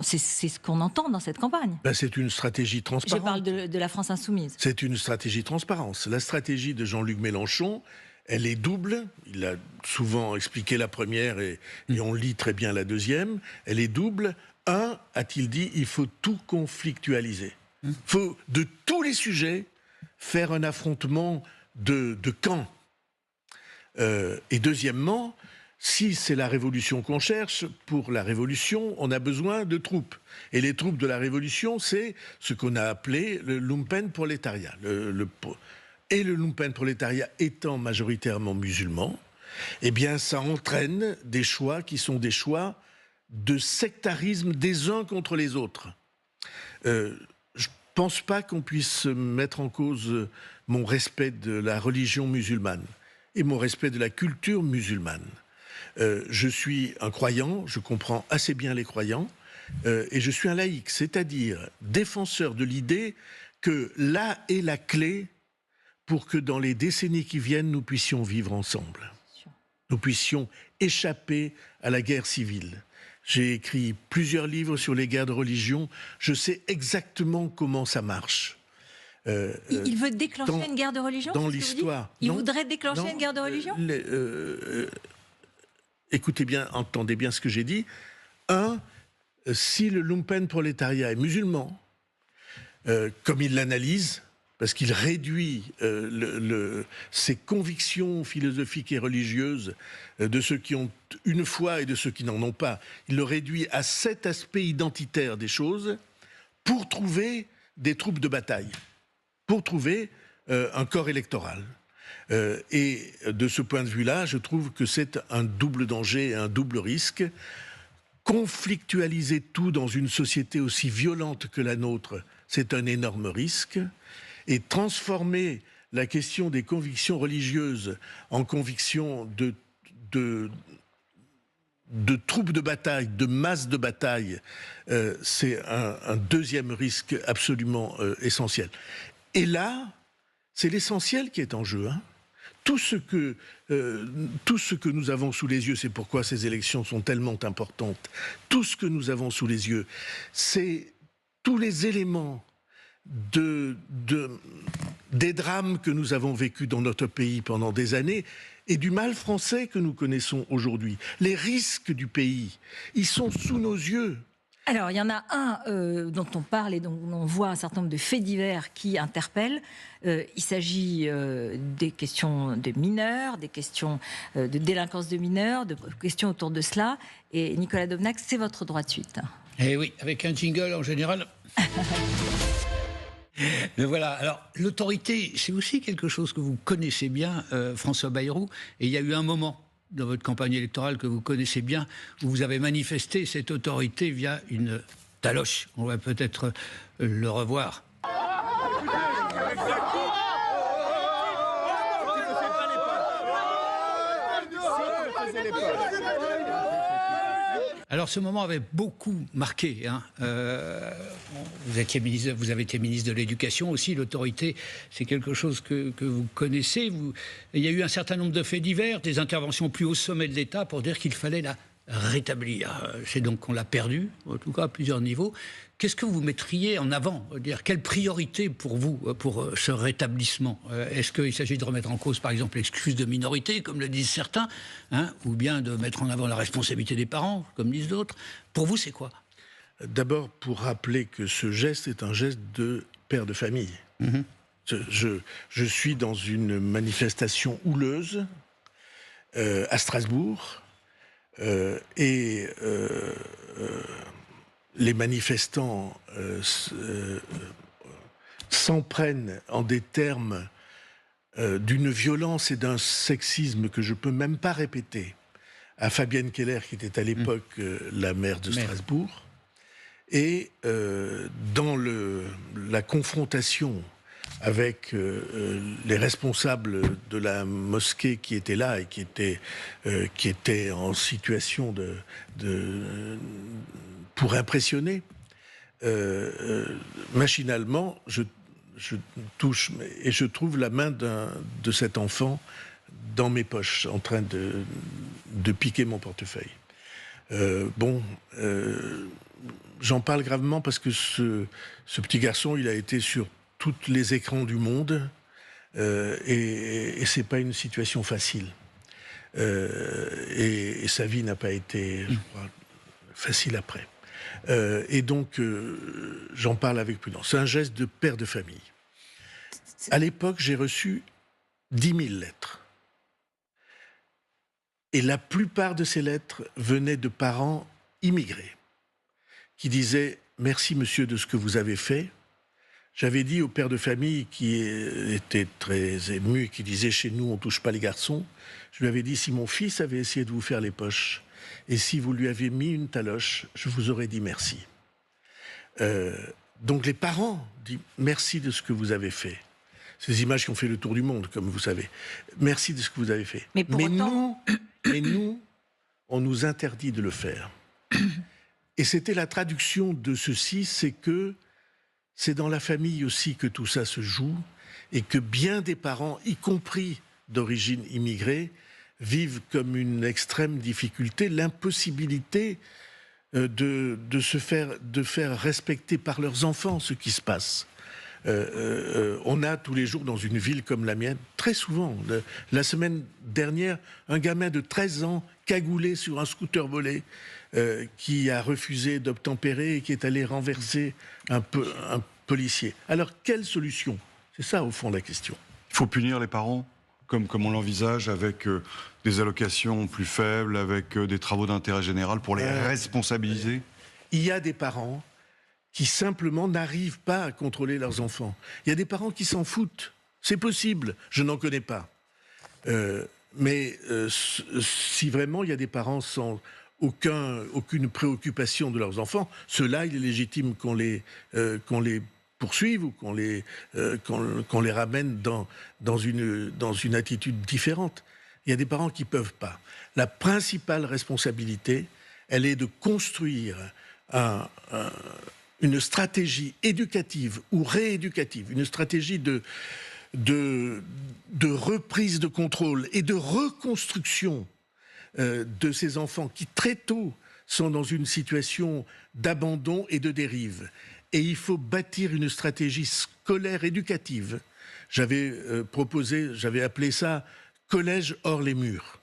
c'est ce qu'on entend dans cette campagne. C'est une stratégie transparente. Je parle de la France insoumise. C'est une stratégie transparence. La stratégie de Jean-Luc Mélenchon, elle est double. Il a souvent expliqué la première et on lit très bien la deuxième. Elle est double. Un, a-t-il dit, il faut tout conflictualiser. Il faut, de tous les sujets, faire un affrontement de camps. Et deuxièmement, si c'est la révolution qu'on cherche, pour la révolution, on a besoin de troupes. Et les troupes de la révolution, c'est ce qu'on a appelé le lumpenprolétariat. Et le lumpenprolétariat étant majoritairement musulman, eh bien ça entraîne des choix qui sont des choix de sectarisme des uns contre les autres. Je ne pense pas qu'on puisse mettre en cause mon respect de la religion musulmane et mon respect de la culture musulmane. Je suis un croyant, je comprends assez bien les croyants, et je suis un laïc, c'est-à-dire défenseur de l'idée que là est la clé pour que dans les décennies qui viennent, nous puissions vivre ensemble. Nous puissions échapper à la guerre civile. J'ai écrit plusieurs livres sur les guerres de religion. Je sais exactement comment ça marche. Il veut déclencher une guerre de religion? Dans l'histoire. Il voudrait déclencher une guerre de religion? Écoutez bien, entendez bien ce que j'ai dit. Un, si le lumpenprolétariat est musulman, comme il l'analyse, parce qu'il réduit ses convictions philosophiques et religieuses de ceux qui ont une foi et de ceux qui n'en ont pas, il le réduit à cet aspect identitaire des choses pour trouver des troupes de bataille, pour trouver un corps électoral. Et de ce point de vue-là, je trouve que c'est un double danger et un double risque. Conflictualiser tout dans une société aussi violente que la nôtre, c'est un énorme risque. Et transformer la question des convictions religieuses en convictions de troupes de bataille, de masse de bataille, c'est un deuxième risque absolument essentiel. Et là, c'est l'essentiel qui est en jeu. Tout ce que nous avons sous les yeux, c'est pourquoi ces élections sont tellement importantes, tout ce que nous avons sous les yeux, c'est tous les éléments des drames que nous avons vécus dans notre pays pendant des années et du mal français que nous connaissons aujourd'hui. Les risques du pays, ils sont sous nos yeux. Alors, il y en a un dont on parle et dont on voit un certain nombre de faits divers qui interpellent. Il s'agit des questions de mineurs, des questions de délinquance de mineurs, de questions autour de cela. Et Nicolas Dovenac, c'est votre droit de suite. Eh oui, avec un jingle en général. Mais voilà, alors l'autorité, c'est aussi quelque chose que vous connaissez bien, François Bayrou, et il y a eu un moment dans votre campagne électorale que vous connaissez bien, où vous avez manifesté cette autorité via une taloche. On va peut-être le revoir. Alors ce moment avait beaucoup marqué. Vous avez été ministre de l'Éducation aussi. L'autorité, c'est quelque chose que vous connaissez. Il y a eu un certain nombre de faits divers, des interventions plus haut sommet de l'État pour dire qu'il fallait la rétablir. C'est donc qu'on l'a perdu, en tout cas à plusieurs niveaux. Qu'est-ce que vous mettriez en avant? Quelle priorité pour vous, pour ce rétablissement? Est-ce qu'il s'agit de remettre en cause, par exemple, l'excuse de minorité, comme le disent certains, ou bien de mettre en avant la responsabilité des parents, comme disent d'autres? Pour vous, c'est quoi? D'abord, pour rappeler que ce geste est un geste de père de famille. Mmh. Je suis dans une manifestation houleuse à Strasbourg et les manifestants s'en prennent en des termes d'une violence et d'un sexisme que je ne peux même pas répéter à Fabienne Keller, qui était à l'époque la maire de Strasbourg. Et dans la confrontation avec les responsables de la mosquée qui étaient là et qui étaient en situation pour impressionner, machinalement, je touche et je trouve la main de cet enfant dans mes poches, en train de piquer mon portefeuille. J'en parle gravement parce que ce petit garçon, il a été sur tous les écrans du monde et c'est pas une situation facile. Et sa vie n'a pas été, je crois, facile après. Et donc, j'en parle avec prudence. C'est un geste de père de famille. À l'époque, j'ai reçu 10 000 lettres. Et la plupart de ces lettres venaient de parents immigrés qui disaient « Merci, monsieur, de ce que vous avez fait ». J'avais dit au père de famille qui était très ému et qui disait « Chez nous, on ne touche pas les garçons », je lui avais dit « Si mon fils avait essayé de vous faire les poches et si vous lui aviez mis une taloche, je vous aurais dit merci ». Donc les parents disent « Merci de ce que vous avez fait ». Ces images qui ont fait le tour du monde, comme vous savez. Merci de ce que vous avez fait. Mais nous, on nous interdit de le faire. Et c'était la traduction de ceci, c'est que c'est dans la famille aussi que tout ça se joue et que bien des parents, y compris d'origine immigrée, vivent comme une extrême difficulté, l'impossibilité de faire respecter par leurs enfants ce qui se passe. On a tous les jours dans une ville comme la mienne, très souvent, la semaine dernière, un gamin de 13 ans cagoulé sur un scooter volé qui a refusé d'obtempérer et qui est allé renverser un policier. Alors, quelle solution? C'est ça, au fond, la question. Il faut punir les parents comme on l'envisage, avec des allocations plus faibles, avec des travaux d'intérêt général pour les responsabiliser? Il y a des parents qui simplement n'arrivent pas à contrôler leurs enfants. Il y a des parents qui s'en foutent. C'est possible, je n'en connais pas. Mais si vraiment il y a des parents sans aucune préoccupation de leurs enfants, ceux-là, il est légitime qu'on les poursuive ou qu'on les ramène dans une attitude différente. Il y a des parents qui ne peuvent pas. La principale responsabilité, elle est de construire une stratégie éducative ou rééducative, une stratégie de reprise de contrôle et de reconstruction de ces enfants qui très tôt sont dans une situation d'abandon et de dérive. Et il faut bâtir une stratégie scolaire éducative. J'avais appelé ça « collège hors les murs ».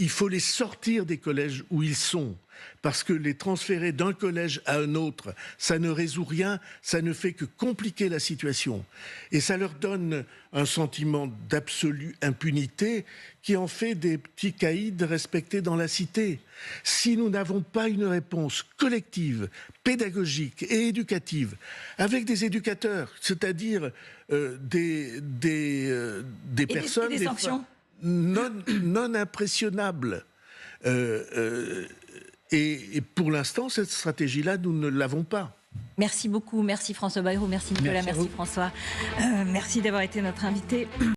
Il faut les sortir des collèges où ils sont, parce que les transférer d'un collège à un autre, ça ne résout rien, ça ne fait que compliquer la situation. Et ça leur donne un sentiment d'absolue impunité qui en fait des petits caïds respectés dans la cité. Si nous n'avons pas une réponse collective, pédagogique et éducative, avec des éducateurs, c'est-à-dire des personnes... Et des sanctions non impressionnables. Et pour l'instant, cette stratégie-là, nous ne l'avons pas. Merci beaucoup. Merci François Bayrou. Merci Nicolas. Merci François. Merci d'avoir été notre invité.